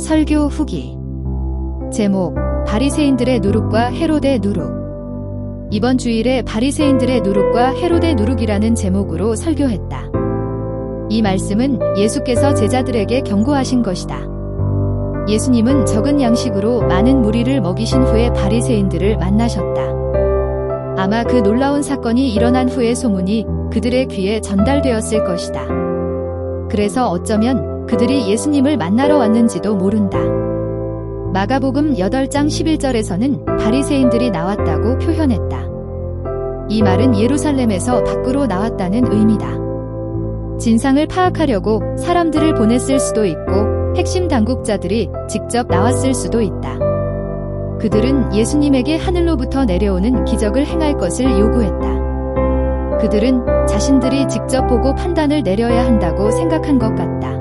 설교 후기. 제목: 바리새인들의 누룩과 헤롯의 누룩. 이번 주일에 바리새인들의 누룩과 헤롯의 누룩이라는 제목으로 설교했다. 이 말씀은 예수께서 제자들에게 경고하신 것이다. 예수님은 적은 양식으로 많은 무리를 먹이신 후에 바리새인들을 만나셨다. 아마 그 놀라운 사건이 일어난 후의 소문이 그들의 귀에 전달되었을 것이다. 그래서 어쩌면 그들이 예수님을 만나러 왔는지도 모른다. 마가복음 8장 11절에서는 바리새인들이 나왔다고 표현했다. 이 말은 예루살렘에서 밖으로 나왔다는 의미다. 진상을 파악하려고 사람들을 보냈을 수도 있고 핵심 당국자들이 직접 나왔을 수도 있다. 그들은 예수님에게 하늘로부터 내려오는 기적을 행할 것을 요구했다. 그들은 자신들이 직접 보고 판단을 내려야 한다고 생각한 것 같다.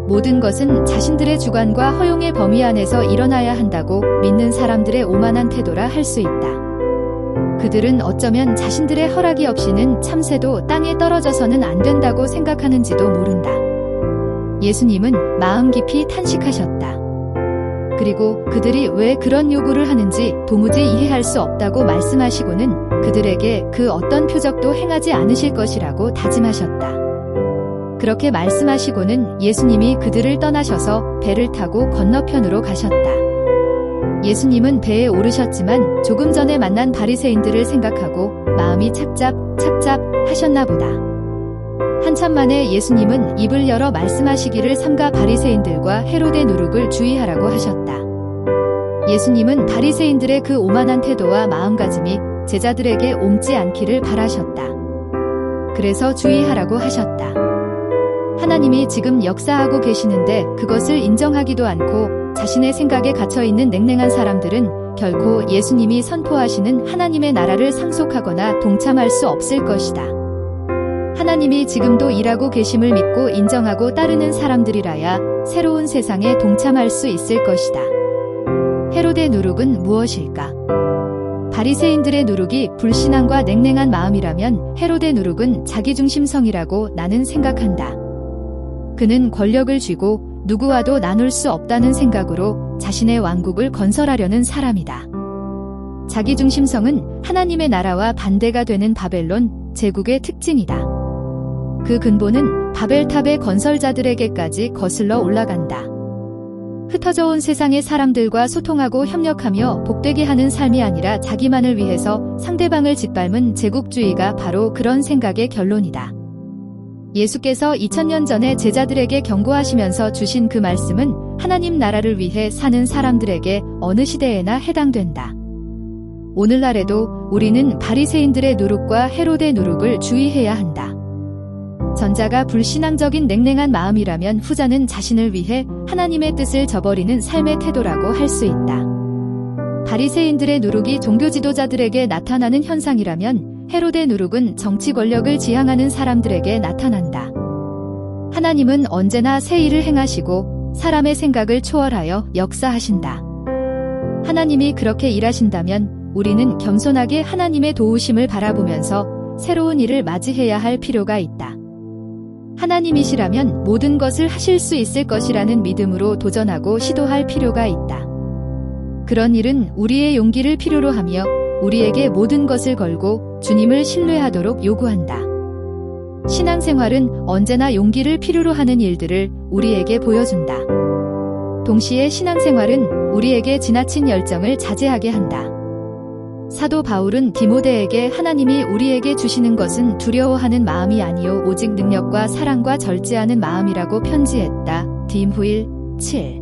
모든 것은 자신들의 주관과 허용의 범위 안에서 일어나야 한다고 믿는 사람들의 오만한 태도라 할 수 있다. 그들은 어쩌면 자신들의 허락이 없이는 참새도 땅에 떨어져서는 안 된다고 생각하는지도 모른다. 예수님은 마음 깊이 탄식하셨다. 그리고 그들이 왜 그런 요구를 하는지 도무지 이해할 수 없다고 말씀하시고는 그들에게 그 어떤 표적도 행하지 않으실 것이라고 다짐하셨다. 그렇게 말씀하시고는 예수님이 그들을 떠나셔서 배를 타고 건너편으로 가셨다. 예수님은 배에 오르셨지만 조금 전에 만난 바리새인들을 생각하고 마음이 착잡 하셨나 보다. 한참 만에 예수님은 입을 열어 말씀하시기를 삼가 바리새인들과 헤롯의 누룩을 주의하라고 하셨다. 예수님은 바리새인들의 그 오만한 태도와 마음가짐이 제자들에게 옮지 않기를 바라셨다. 그래서 주의하라고 하셨다. 하나님이 지금 역사하고 계시는데 그것을 인정하기도 않고 자신의 생각에 갇혀있는 냉랭한 사람들은 결코 예수님이 선포하시는 하나님의 나라를 상속하거나 동참할 수 없을 것이다. 하나님이 지금도 일하고 계심을 믿고 인정하고 따르는 사람들이라야 새로운 세상에 동참할 수 있을 것이다. 헤롯의 누룩은 무엇일까? 바리새인들의 누룩이 불신앙과 냉랭한 마음이라면 헤롯의 누룩은 자기중심성이라고 나는 생각한다. 그는 권력을 쥐고 누구와도 나눌 수 없다는 생각으로 자신의 왕국을 건설하려는 사람이다. 자기중심성은 하나님의 나라와 반대가 되는 바벨론 제국의 특징이다. 그 근본은 바벨탑의 건설자들에게까지 거슬러 올라간다. 흩어져 온 세상의 사람들과 소통하고 협력하며 복되게 하는 삶이 아니라 자기만을 위해서 상대방을 짓밟은 제국주의가 바로 그런 생각의 결론이다. 예수께서 2000년 전에 제자들에게 경고하시면서 주신 그 말씀은 하나님 나라를 위해 사는 사람들에게 어느 시대에나 해당된다. 오늘날에도 우리는 바리새인들의 누룩과 헤롯의 누룩을 주의해야 한다. 전자가 불신앙적인 냉랭한 마음이라면 후자는 자신을 위해 하나님의 뜻을 저버리는 삶의 태도라고 할 수 있다. 바리새인들의 누룩이 종교 지도자들에게 나타나는 현상이라면 헤롯의 누룩은 정치 권력을 지향하는 사람들에게 나타난다. 하나님은 언제나 새 일을 행하시고 사람의 생각을 초월하여 역사하신다. 하나님이 그렇게 일하신다면 우리는 겸손하게 하나님의 도우심을 바라보면서 새로운 일을 맞이해야 할 필요가 있다. 하나님이시라면 모든 것을 하실 수 있을 것이라는 믿음으로 도전하고 시도할 필요가 있다. 그런 일은 우리의 용기를 필요로 하며 우리에게 모든 것을 걸고 주님을 신뢰하도록 요구한다. 신앙생활은 언제나 용기를 필요로 하는 일들을 우리에게 보여준다. 동시에 신앙생활은 우리에게 지나친 열정을 자제하게 한다. 사도 바울은 디모데에게 하나님이 우리에게 주시는 것은 두려워하는 마음이 아니요 오직 능력과 사랑과 절제하는 마음이라고 편지했다. 디모데 7.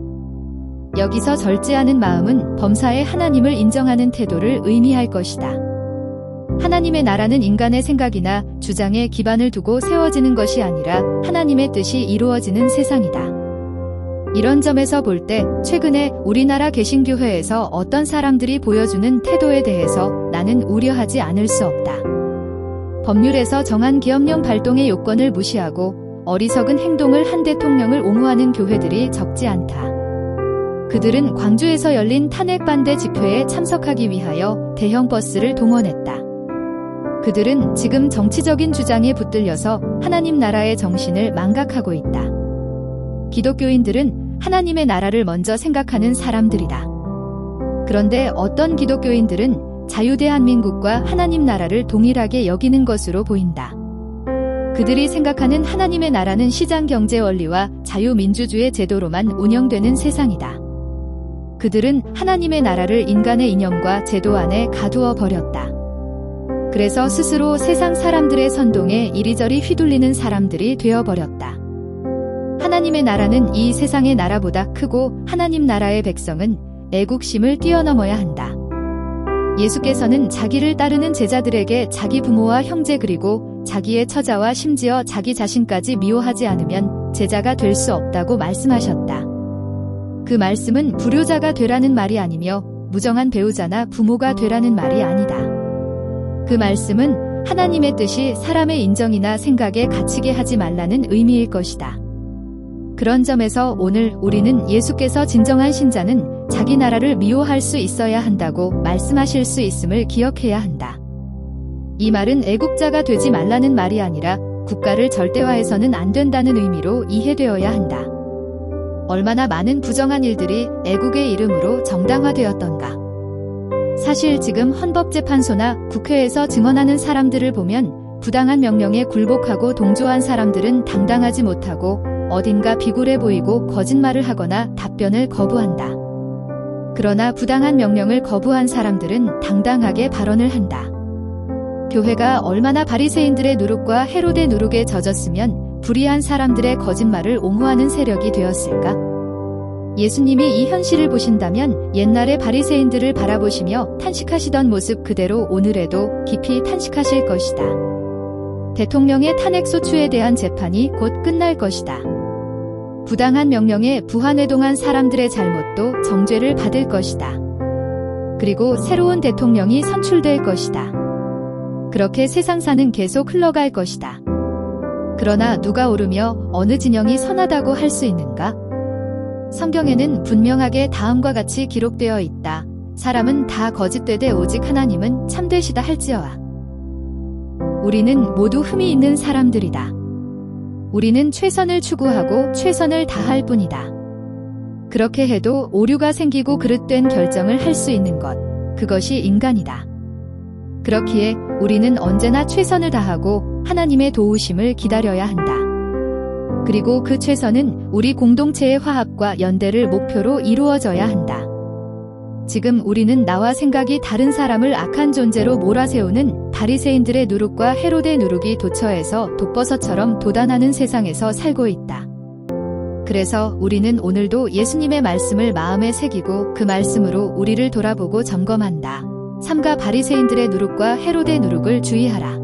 여기서 절제하는 마음은 범사에 하나님을 인정하는 태도를 의미할 것이다. 하나님의 나라는 인간의 생각이나 주장에 기반을 두고 세워지는 것이 아니라 하나님의 뜻이 이루어지는 세상이다. 이런 점에서 볼 때 최근에 우리나라 개신교회에서 어떤 사람들이 보여주는 태도에 대해서 나는 우려하지 않을 수 없다. 법률에서 정한 계엄령 발동의 요건을 무시하고 어리석은 행동을 한 대통령을 옹호하는 교회들이 적지 않다. 그들은 광주에서 열린 탄핵 반대 집회에 참석하기 위하여 대형 버스를 동원했다. 그들은 지금 정치적인 주장에 붙들려서 하나님 나라의 정신을 망각하고 있다. 기독교인들은 하나님의 나라를 먼저 생각하는 사람들이다. 그런데 어떤 기독교인들은 자유대한민국과 하나님 나라를 동일하게 여기는 것으로 보인다. 그들이 생각하는 하나님의 나라는 시장 경제 원리와 자유민주주의 제도로만 운영되는 세상이다. 그들은 하나님의 나라를 인간의 이념과 제도 안에 가두어 버렸다. 그래서 스스로 세상 사람들의 선동에 이리저리 휘둘리는 사람들이 되어버렸다. 하나님의 나라는 이 세상의 나라보다 크고 하나님 나라의 백성은 애국심을 뛰어넘어야 한다. 예수께서는 자기를 따르는 제자들에게 자기 부모와 형제 그리고 자기의 처자와 심지어 자기 자신까지 미워하지 않으면 제자가 될 수 없다고 말씀하셨다. 그 말씀은 불효자가 되라는 말이 아니며 무정한 배우자나 부모가 되라는 말이 아니다. 그 말씀은 하나님의 뜻이 사람의 인정이나 생각에 갇히게 하지 말라는 의미일 것이다. 그런 점에서 오늘 우리는 예수께서 진정한 신자는 자기 나라를 미워할 수 있어야 한다고 말씀하실 수 있음을 기억해야 한다. 이 말은 애국자가 되지 말라는 말이 아니라 국가를 절대화해서는 안 된다는 의미로 이해되어야 한다. 얼마나 많은 부정한 일들이 애국의 이름으로 정당화되었던가. 사실 지금 헌법재판소나 국회에서 증언하는 사람들을 보면 부당한 명령에 굴복하고 동조한 사람들은 당당하지 못하고 어딘가 비굴해 보이고 거짓말을 하거나 답변을 거부한다. 그러나 부당한 명령을 거부한 사람들은 당당하게 발언을 한다. 교회가 얼마나 바리새인들의 누룩과 헤롯의 누룩에 젖었으면 불의한 사람들의 거짓말을 옹호하는 세력이 되었을까? 예수님이 이 현실을 보신다면 옛날의 바리새인들을 바라보시며 탄식하시던 모습 그대로 오늘에도 깊이 탄식하실 것이다. 대통령의 탄핵소추에 대한 재판이 곧 끝날 것이다. 부당한 명령에 부한회동한 사람들의 잘못도 정죄를 받을 것이다. 그리고 새로운 대통령이 선출될 것이다. 그렇게 세상사는 계속 흘러갈 것이다. 그러나 누가 옳으며 어느 진영이 선하다고 할 수 있는가? 성경에는 분명하게 다음과 같이 기록되어 있다. 사람은 다 거짓되되 오직 하나님은 참되시다 할지어다. 우리는 모두 흠이 있는 사람들이다. 우리는 최선을 추구하고 최선을 다할 뿐이다. 그렇게 해도 오류가 생기고 그릇된 결정을 할 수 있는 것, 그것이 인간이다. 그렇기에 우리는 언제나 최선을 다하고 하나님의 도우심을 기다려야 한다. 그리고 그 최선은 우리 공동체의 화합과 연대를 목표로 이루어져야 한다. 지금 우리는 나와 생각이 다른 사람을 악한 존재로 몰아세우는 바리새인들의 누룩과 헤롯의 누룩이 도처에서 독버섯처럼 돋아나는 세상에서 살고 있다. 그래서 우리는 오늘도 예수님의 말씀을 마음에 새기고 그 말씀으로 우리를 돌아보고 점검한다. 삼가 바리새인들의 누룩과 헤롯의 누룩을 주의하라.